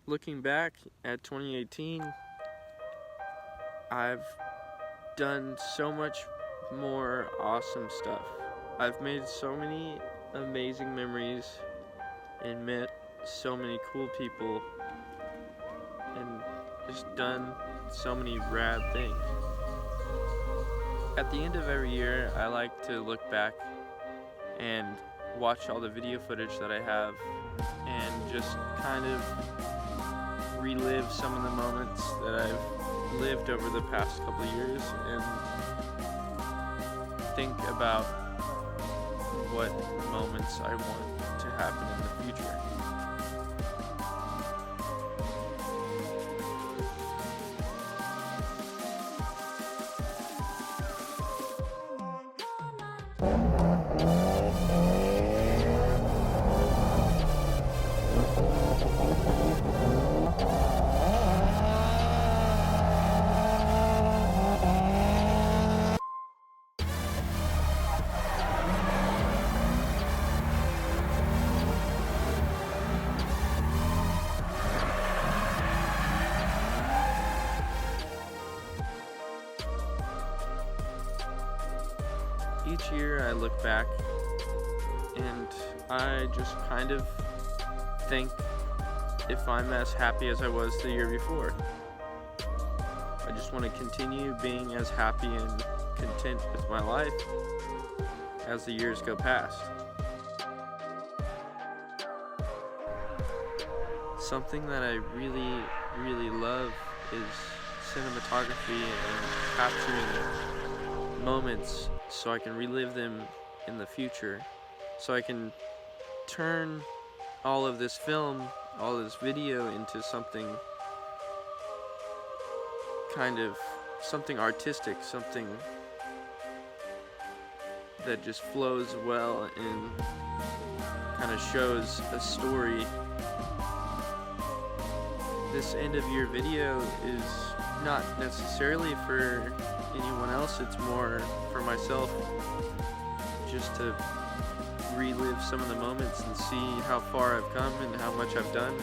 looking back at 2018, I've done so much more awesome stuff. I've made so many amazing memories and met so many cool people and just done so many rad things. At the end of every year, I like to look back and watch all the video footage that I have and just kind of relive some of the moments that I've lived over the past couple of years and think about what moments I want to happen in the future. Each year I look back and I just kind of think if I'm as happy as I was the year before. I just want to continue being as happy and content with my life as the years go past. Something that I really love is cinematography and capturing moments so I can relive them in the future, so I can turn all of this film, all of this video into something artistic, something that just flows well and kind of shows a story. This end of year video is not necessarily for anyone else, it's more for myself, just to relive some of the moments and see how far I've come and how much I've done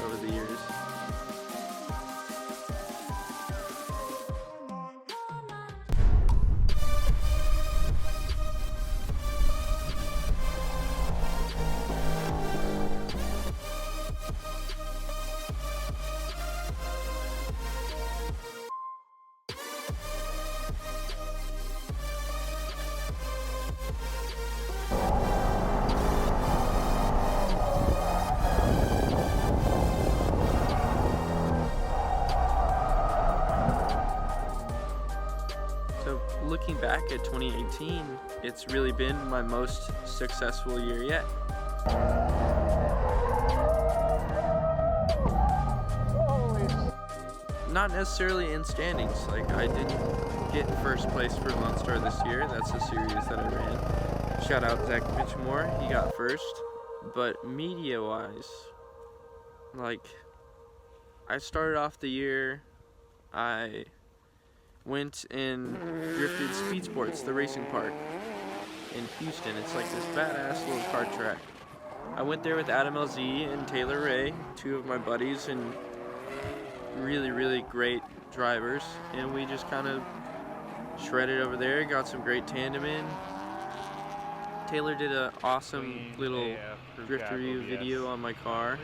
over the years. Looking back at 2018, it's really been my most successful year yet. Not necessarily in standings, like I didn't get first place for Lone Star this year, that's a series that I ran. Shout out Zach Mitchmore, he got first. But media wise, like I started off the year, I went and drifted Speed Sports, the racing park in Houston. It's like this badass little kart track. I went there with Adam LZ and Taylor Ray, two of my buddies and really great drivers, and we just kind of shredded over there, got some great tandem in. Taylor did an awesome little drift review video on my car.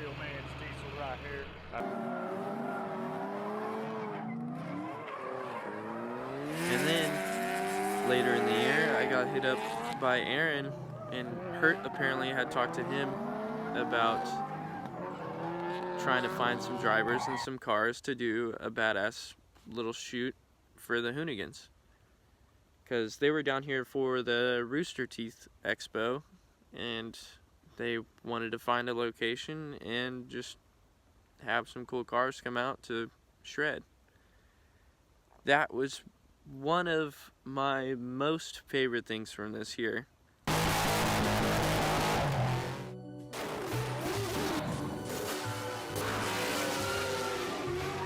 And then, later in the year, I got hit up by Aaron, and Hurt apparently had talked to him about trying to find some drivers and some cars to do a badass little shoot for the Hoonigans. Because they were down here for the Rooster Teeth Expo, and they wanted to find a location and just have some cool cars come out to shred. That was one of my most favorite things from this year.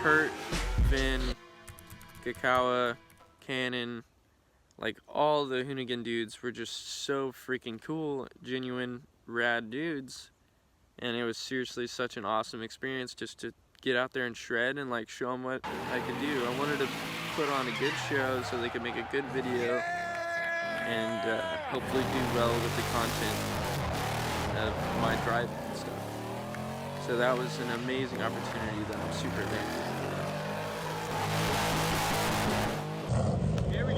Kurt, Vin, Kakawa, Cannon, like all the Hoonigan dudes were just so freaking cool, genuine, rad dudes. and it was seriously such an awesome experience just to get out there and shred and like show them what I could do. I wanted to put on a good show so they could make a good video and hopefully do well with the content of my driving and stuff. So that was an amazing opportunity that I'm super thankful for.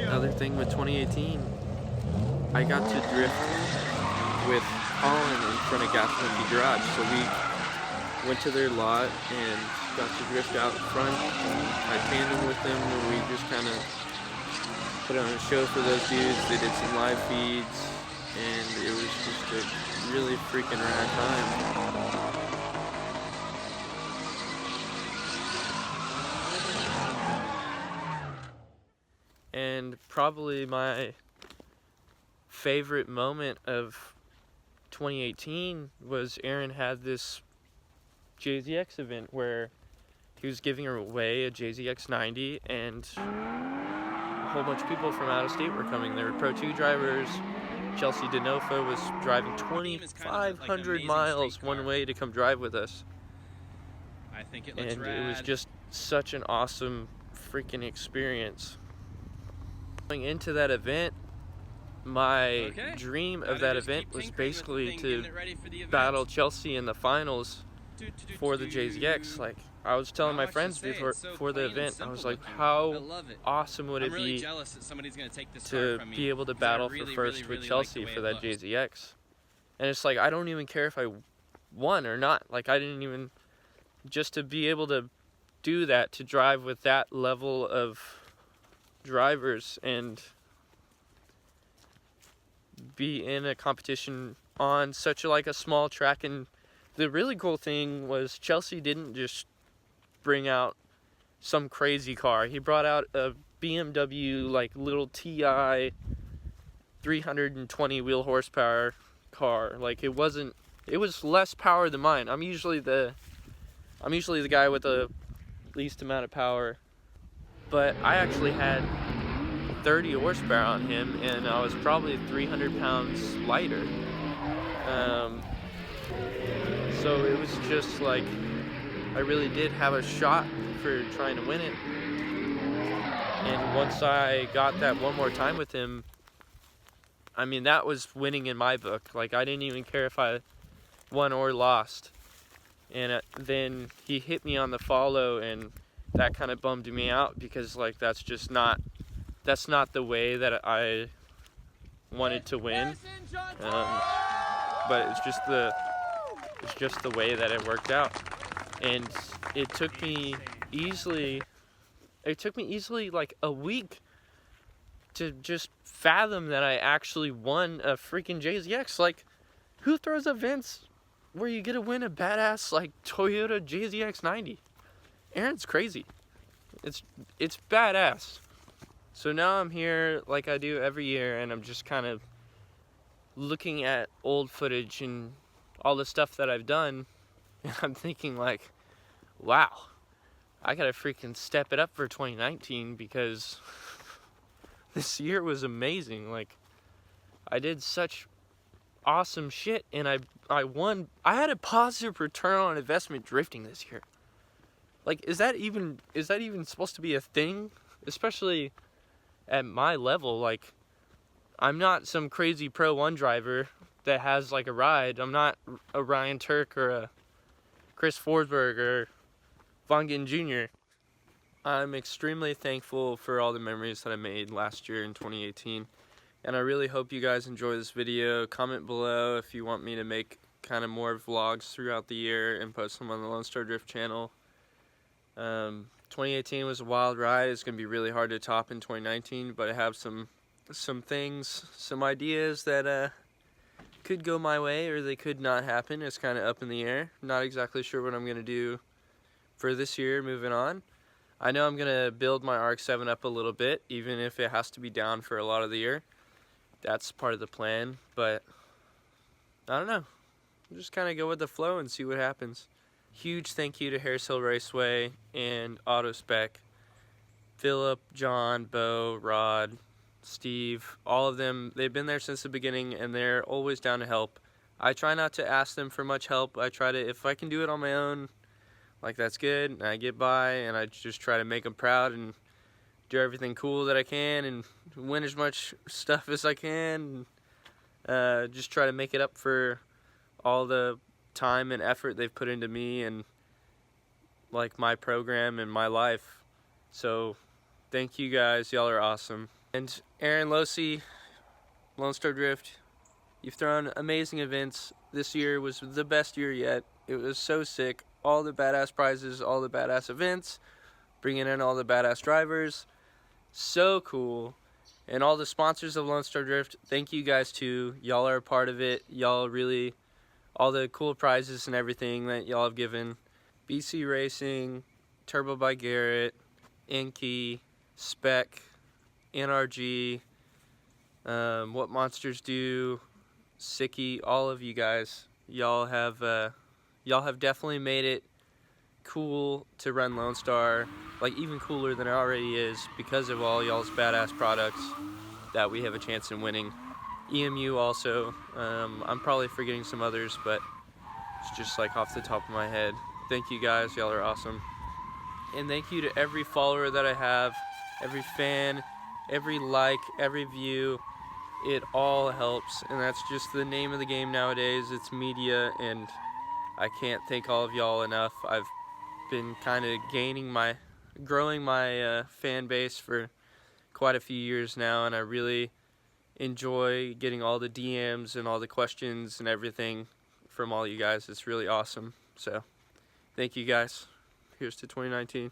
Another thing with 2018, I got to drift with Colin in front of Gas Monkey Garage. So we went to their lot and got to drift out front. I tandem with them and we just kind of put on a show for those dudes. They did some live feeds and it was just a really freaking rad time. And probably my favorite moment of 2018 was Aaron had this JZX event where he was giving away a JZX 90 and a whole bunch of people from out of state were coming. There were Pro 2 drivers. Chelsea DeNofa was driving 2,500 miles one way to come drive with us. I think it looks and rad. It was just such an awesome freaking experience. Going into that event, my dream of that event was basically to battle Chelsea in the finals for the JZX. Like, I was telling my friends before the event, I was like, how awesome would it be to be able to battle for first with Chelsea for that JZX? And it's like, I don't even care if I won or not. Like, I didn't even, just to be able to do that, to drive with that level of drivers and be in a competition on such a small track. And the really cool thing was Chelsea didn't just bring out some crazy car. He brought out a BMW little TI 320 wheel horsepower car. Like, it was less power than mine. I'm usually the guy with the least amount of power, but I actually had 30 horsepower on him, and I was probably 300 pounds lighter. So it was just like, I really did have a shot for trying to win it. And once I got that one more time with him, I mean, that was winning in my book. Like, I didn't even care if I won or lost. And then he hit me on the follow, and that kind of bummed me out because, like, that's not the way that I wanted to win. But it's just the way that it worked out. And it took me easily like a week to just fathom that I actually won a freaking JZX. Like, who throws events where you get to win a badass Toyota JZX 90? Aaron's crazy. It's badass. So now I'm here like I do every year, and I'm just kind of looking at old footage and all the stuff that I've done, and I'm thinking like, wow, I gotta freaking step it up for 2019 because this year was amazing. Like, I did such awesome shit, and I won. I had a positive return on investment drifting this year. Like, is that even supposed to be a thing? Especially at my level. Like, I'm not some crazy Pro 1 driver that has a ride. I'm not a Ryan Turk or a Chris Forsberg or Von Ginn Jr. I'm extremely thankful for all the memories that I made last year in 2018. And I really hope you guys enjoy this video. Comment below if you want me to make kind of more vlogs throughout the year and post them on the Lone Star Drift channel. 2018 was a wild ride. It's going to be really hard to top in 2019, but I have some things, some ideas that could go my way or they could not happen. It's kind of up in the air. Not exactly sure what I'm going to do for this year moving on. I know I'm going to build my RX-7 up a little bit, even if it has to be down for a lot of the year. That's part of the plan, but I don't know. I'll just kind of go with the flow and see what happens. Huge thank you to Harris Hill Raceway and AutoSpec. Philip, John, Bo, Rod, Steve, all of them, they've been there since the beginning and they're always down to help. I try not to ask them for much help. I try to, if I can do it on my own, like that's good, and I get by, and I just try to make them proud and do everything cool that I can and win as much stuff as I can. Just try to make it up for all the time and effort they've put into me and like my program and my life. So thank you guys, y'all are awesome. And Aaron Losi, Lone Star Drift, you've thrown amazing events. This year was the best year yet. It was so sick. All the badass prizes, all the badass events, bringing in all the badass drivers. So cool. And all the sponsors of Lone Star Drift, thank you guys too. Y'all are a part of it. Y'all really, all the cool prizes and everything that y'all have given. BC Racing, Turbo by Garrett, Inky, Spec, NRG, What Monsters Do, Sicky, all of you guys. Y'all have definitely made it cool to run Lone Star, like even cooler than it already is because of all y'all's badass products that we have a chance in winning. EMU also, I'm probably forgetting some others, but it's just like off the top of my head. Thank you guys, y'all are awesome. And thank you to every follower that I have, every fan, every like, every view. It all helps, and that's just the name of the game nowadays. It's media, and I can't thank all of y'all enough. I've been kind of growing my fan base for quite a few years now, and I really enjoy getting all the DMs and all the questions and everything from all you guys. It's really awesome. So thank you guys. Here's to 2019.